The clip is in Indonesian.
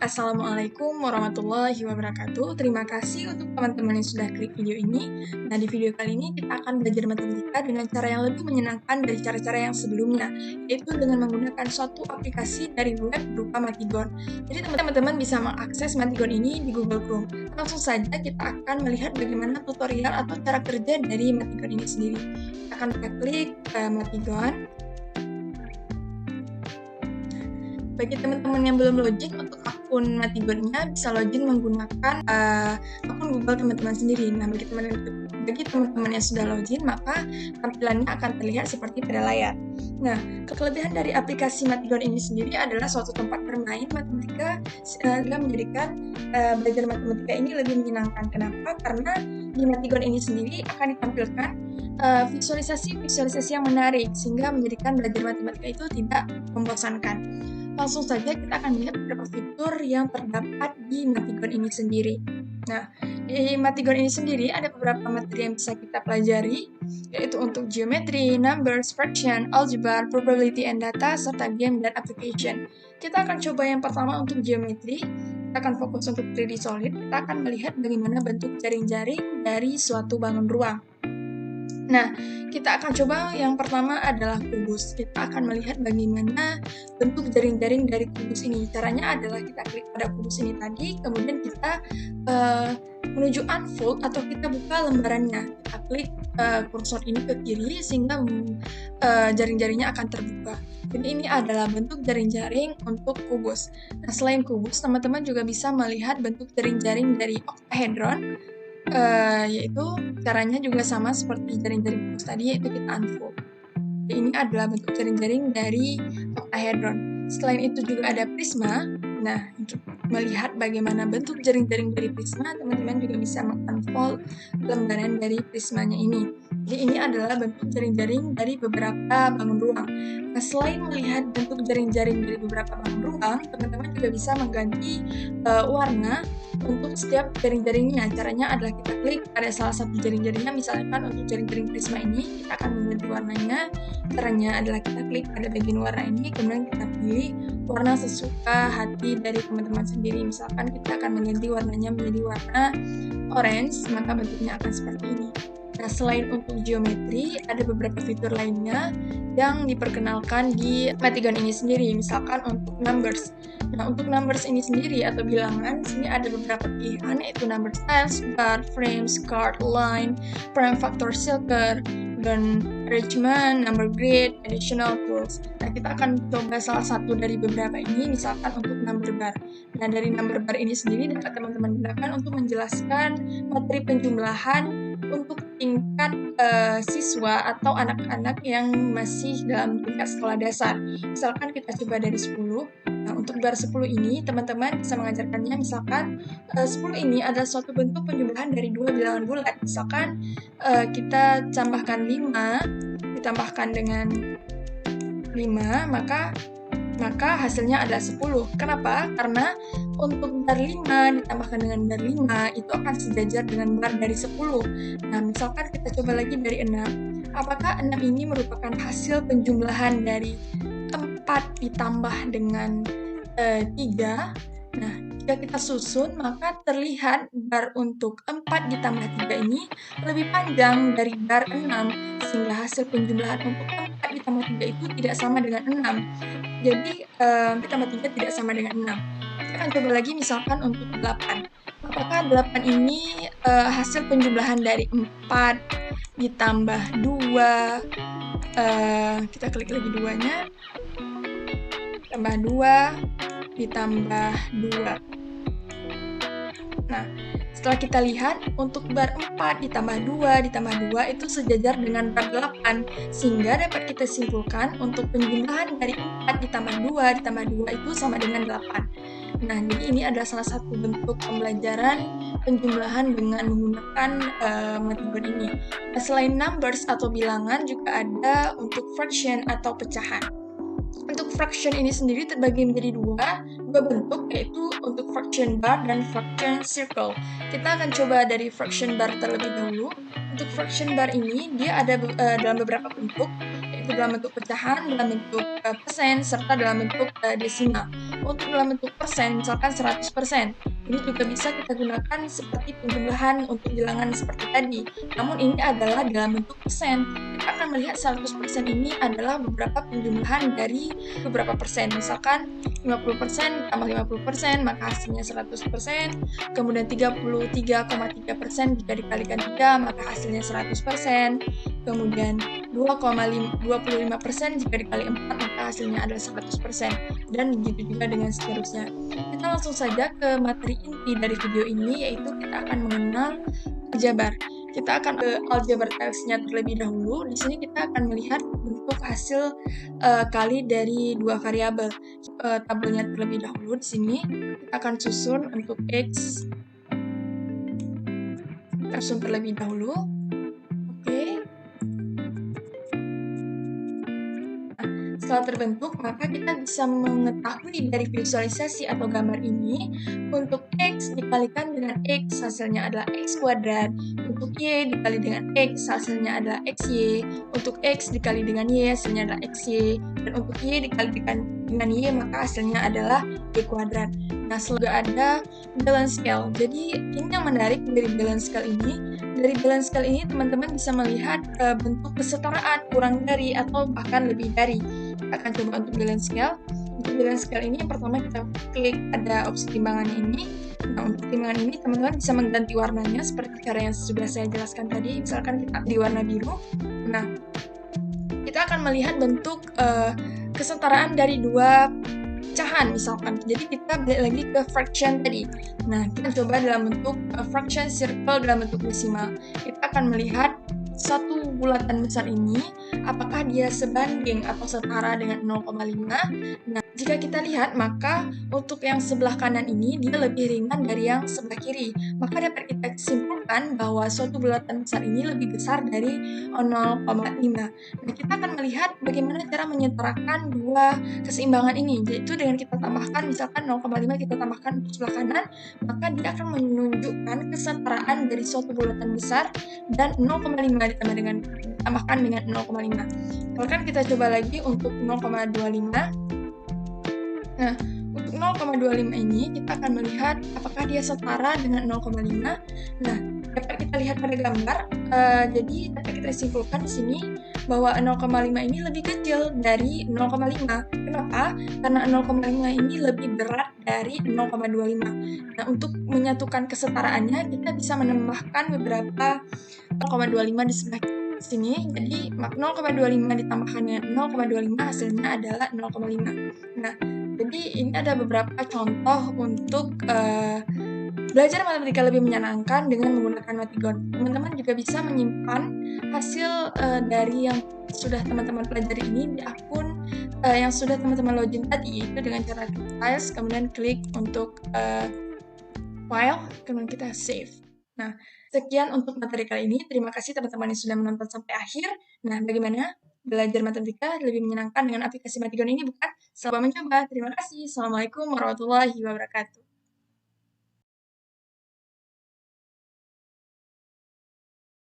Assalamualaikum warahmatullahi wabarakatuh. Terima kasih untuk teman-teman yang sudah klik video ini. Nah, di video kali ini kita akan belajar matematika dengan cara yang lebih menyenangkan dari cara-cara yang sebelumnya, yaitu dengan menggunakan suatu aplikasi dari web berupa Matigon. Jadi teman-teman bisa mengakses Matigon ini di Google Chrome. Langsung saja kita akan melihat bagaimana tutorial atau cara kerja dari Matigon ini sendiri. Kita akan klik Matigon. Bagi teman-teman yang belum login untuk akun Matigonnya, bisa login menggunakan akun Google teman-teman sendiri. Nah, bagi teman-teman yang sudah login, maka tampilannya akan terlihat seperti pada layar. Nah, kelebihan dari aplikasi Matigon ini sendiri adalah suatu tempat bermain matematika sehingga menjadikan belajar matematika ini lebih menyenangkan. Kenapa? Karena di Matigon ini sendiri akan ditampilkan visualisasi yang menarik sehingga menjadikan belajar matematika itu tidak membosankan. Langsung saja kita akan lihat beberapa fitur yang terdapat di Matigon ini sendiri. Nah, di Matigon ini sendiri ada beberapa materi yang bisa kita pelajari, yaitu untuk geometry, numbers, fraction, algebra, probability and data, serta game dan application. Kita akan coba yang pertama untuk geometry. Kita akan fokus untuk 3D solid. Kita akan melihat bagaimana bentuk jaring-jaring dari suatu bangun ruang. Nah, kita akan coba yang pertama adalah kubus. Kita akan melihat bagaimana bentuk jaring-jaring dari kubus ini. Caranya adalah kita klik pada kubus ini tadi, kemudian kita menuju unfold atau kita buka lembarannya. Kita klik kursor ini ke kiri sehingga jaring-jaringnya akan terbuka. Jadi ini adalah bentuk jaring-jaring untuk kubus. Nah, selain kubus, teman-teman juga bisa melihat bentuk jaring-jaring dari octahedron. Yaitu caranya juga sama seperti jaring-jaring kubus tadi, yaitu kita unfold. Jadi ini adalah bentuk jaring-jaring dari octahedron. Selain itu juga ada prisma. Nah, untuk melihat bagaimana bentuk jaring-jaring dari prisma, teman-teman juga bisa meng-unfold lembaran dari prismanya ini. Jadi ini adalah bentuk jaring-jaring dari beberapa bangun ruang. Nah, selain melihat bentuk jaring-jaring dari beberapa bangun ruang, teman-teman juga bisa mengganti warna untuk setiap jaring-jaringnya. Caranya adalah kita klik pada salah satu jaring-jaringnya, misalkan untuk jaring-jaring prisma ini, kita akan mengganti warnanya. Caranya adalah kita klik pada bagian warna ini, kemudian kita pilih warna sesuka hati dari teman-teman sendiri. Misalkan kita akan mengganti warnanya menjadi warna orange, maka bentuknya akan seperti ini. Nah, selain untuk geometri, ada beberapa fitur lainnya yang diperkenalkan di Matigon ini sendiri, misalkan untuk numbers. Nah, untuk numbers ini sendiri atau bilangan, sini ada beberapa pilihan, yaitu number styles, bar, frames, card, line, prime factor circle, dan arrangement, number grid, additional tools. Nah, kita akan coba salah satu dari beberapa ini, misalkan untuk number bar. Nah, dari number bar ini sendiri dapat teman-teman gunakan untuk menjelaskan materi penjumlahan untuk tingkat siswa atau anak-anak yang masih dalam tingkat sekolah dasar. Misalkan kita coba dari 10. Nah, untuk bar 10 ini, teman-teman bisa mengajarkannya, misalkan 10 ini adalah suatu bentuk penjumlahan dari dua bilangan bulat. Misalkan kita tambahkan 5, ditambahkan dengan 5, maka hasilnya adalah 10. Kenapa? Karena untuk bar 5 ditambahkan dengan bar 5 itu akan sejajar dengan bar dari 10. Nah, misalkan kita coba lagi dari 6. Apakah 6 ini merupakan hasil penjumlahan dari 4 ditambah dengan 3? Nah, jika kita susun, maka terlihat bar untuk 4 ditambah 3 ini lebih panjang dari bar 6, sehingga hasil penjumlahan untuk 4 ditambah 3 itu tidak sama dengan 6. Jadi, ditambah 3 tidak sama dengan 6. Kita akan coba lagi misalkan untuk 8. Apakah 8 ini hasil penjumlahan dari 4 ditambah 2, kita klik lagi 2-nya, tambah 2, ditambah 2. Nah, setelah kita lihat, untuk bar 4 ditambah 2 ditambah 2 itu sejajar dengan bar 8, sehingga dapat kita simpulkan untuk penjumlahan dari 4 ditambah 2 ditambah 2 itu sama dengan 8. Nah, jadi ini adalah salah satu bentuk pembelajaran penjumlahan dengan menggunakan Matigon ini. Nah, selain numbers atau bilangan, juga ada untuk fraction atau pecahan. Untuk fraction ini sendiri terbagi menjadi dua bentuk, yaitu untuk fraction bar dan fraction circle. Kita akan coba dari fraction bar terlebih dahulu. Untuk fraction bar ini, dia ada dalam beberapa bentuk, yaitu dalam bentuk pecahan, dalam bentuk persen, serta dalam bentuk desimal. Untuk dalam bentuk persen, misalkan 100%, ini juga bisa kita gunakan seperti penjumlahan untuk bilangan seperti tadi. Namun ini adalah dalam bentuk persen. Kita akan melihat 100% ini adalah beberapa penjumlahan dari beberapa persen. Misalkan 50% tambah 50%, maka hasilnya 100%. Kemudian 33,3% jika dikalikan 3, maka hasilnya 100%. Kemudian 25% jika dikali 4, maka hasilnya adalah 100%. Dan begitu juga dengan seterusnya. Kita langsung saja ke materi inti dari video ini, yaitu kita akan mengenal aljabar. Kita akan ke aljabar teksnya terlebih dahulu. Di sini kita akan melihat bentuk hasil kali dari dua variabel. Tabelnya terlebih dahulu di sini kita akan susun untuk x. Kita susun terlebih dahulu. Oke. Setelah terbentuk, maka kita bisa mengetahui dari visualisasi atau gambar ini, untuk X dikalikan dengan X, hasilnya adalah X kuadrat. Untuk Y dikali dengan X, hasilnya adalah XY. Untuk X dikali dengan Y, hasilnya adalah XY. Dan untuk Y dikali dengan Y, maka hasilnya adalah Y kuadrat. Nah, selalu ada balance scale. Jadi, ini yang menarik dari balance scale ini. Dari balance scale ini, teman-teman bisa melihat bentuk kesetaraan, kurang dari, atau bahkan lebih dari. Kita akan coba untuk balance scale. Untuk balance scale ini, yang pertama kita klik ada opsi timbangannya ini. Nah, untuk timbangan ini, teman-teman bisa mengganti warnanya seperti cara yang sudah saya jelaskan tadi. Misalkan kita di warna biru. Nah, kita akan melihat bentuk kesetaraan dari dua pecahan misalkan. Jadi kita balik lagi ke fraction tadi. Nah, kita coba dalam bentuk fraction circle dalam bentuk desimal. Kita akan melihat satu bulatan besar ini apakah dia sebanding atau setara dengan 0,5. Nah, jika kita lihat, maka untuk yang sebelah kanan ini dia lebih ringan dari yang sebelah kiri. Maka dapat kita simpulkan bahwa suatu bulatan besar ini lebih besar dari 0,5. Nah, kita akan melihat bagaimana cara menyetarakan dua keseimbangan ini, yaitu dengan kita tambahkan misalkan 0,5 kita tambahkan untuk sebelah kanan, maka dia akan menunjukkan kesetaraan dari suatu bulatan besar, dan 0,5 ditambahkan dengan 0,5. Kalau kan kita coba lagi untuk 0,25. Nah, untuk 0,25 ini kita akan melihat apakah dia setara dengan 0,5. Nah, dapat kita lihat pada gambar. Jadi dapat kita simpulkan di sini bahwa 0,5 ini lebih kecil dari 0,5. Kenapa? Karena 0,5 ini lebih berat dari 0,25. Nah, untuk menyatukan kesetaraannya, kita bisa menambahkan beberapa 0,25 di sebelah sini. Jadi 0,25 ditambahkan dengan 0,25 hasilnya adalah 0,5. Nah, jadi ini ada beberapa contoh untuk belajar matematika lebih menyenangkan dengan menggunakan Matigon. Teman-teman juga bisa menyimpan hasil dari yang sudah teman-teman pelajari ini di akun yang sudah teman-teman login tadi, itu dengan cara klik files, kemudian klik untuk file, kemudian kita save. Nah, sekian untuk materi kali ini. Terima kasih teman-teman yang sudah menonton sampai akhir. Nah, bagaimana belajar matematika lebih menyenangkan dengan aplikasi Matigon ini, bukan? Selamat mencoba. Terima kasih. Assalamualaikum warahmatullahi wabarakatuh.